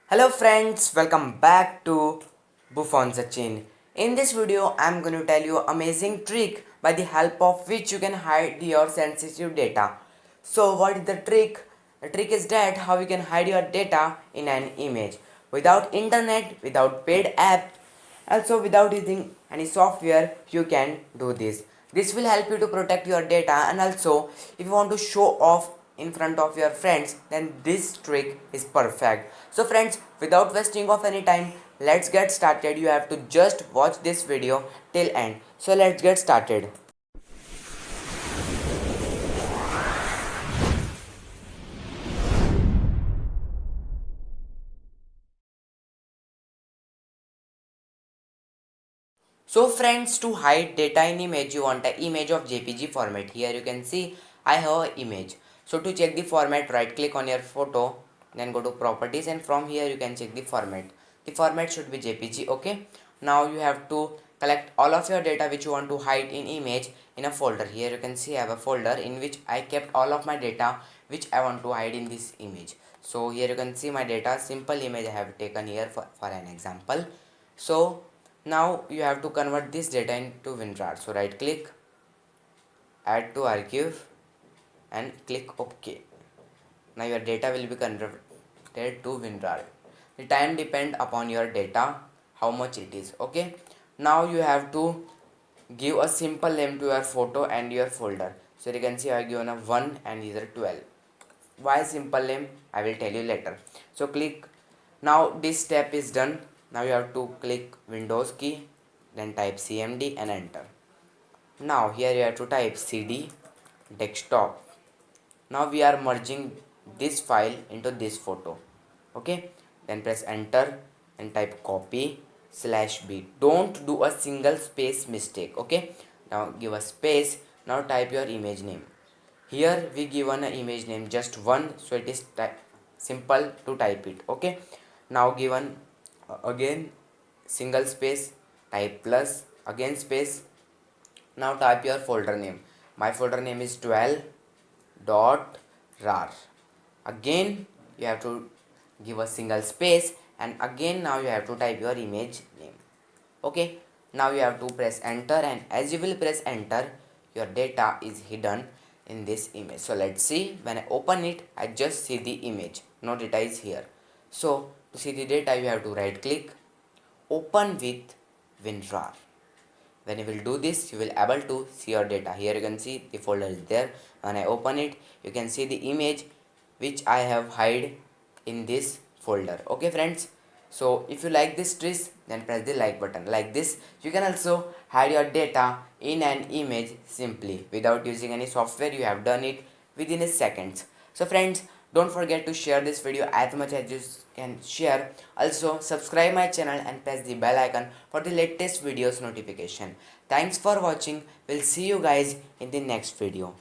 Hello friends, welcome back to Buffon Sachin. In this video, I'm going to tell you amazing trick by the help of which you can hide your sensitive data. So what is the trick? The trick is that how you can hide your data in an image without internet, without paid app, also without using any software. You can do this. This will help you to protect your data, and also if you want to show off in front of your friends, then this trick is perfect. So friends, without wasting of any time, let's get started. You have to just watch this video till end. So let's get started. So friends, to hide data in image, you want an image of JPG format. Here you can see I have an image. So to check the format, right click on your photo, then go to properties, and from here you can check the format. The format should be JPG. Okay. Now you have to collect all of your data which you want to hide in image in a folder. Here you can see I have a folder in which I kept all of my data which I want to hide in this image. So here you can see my data, simple image I have taken here for an example. So now you have to convert this data into WinRAR. So right click, add to archive, and click OK. Now your data will be converted to WinRAR. The time depend upon your data, how much it is. Okay. Now you have to give a simple name to your photo and your folder. So you can see I have given a 1 and these are 12. Why simple name? I will tell you later. So click. Now this step is done. Now you have to click Windows key, then type CMD and enter. Now here you have to type CD desktop. Now we are merging this file into this photo. Okay, then press enter and type copy /b. Don't do a single space mistake. Okay, now give a space. Now type your image name. Here we given an image name just one, so it is simple to type it. Okay, now given again single space, type plus, again space. Now type your folder name. My folder name is 12.rar. Again you have to give a single space, and again now you have to type your image name. Okay, now you have to press enter, and as you will press enter, your data is hidden in this image. So let's see, when I open it, I just see the image, no data is here. So to see the data, you have to right click, open with WinRAR. When you will do this, you will able to see your data. Here you can see the folder is there. When I open it, you can see the image which I have hide in this folder. Okay friends, so if you like this trick, then press the like button. Like this, you can also hide your data in an image simply without using any software. You have done it within a seconds. So friends, don't forget to share this video as much as you can share. Also subscribe my channel and press the bell icon for the latest videos notification. Thanks for watching. We'll see you guys in the next video.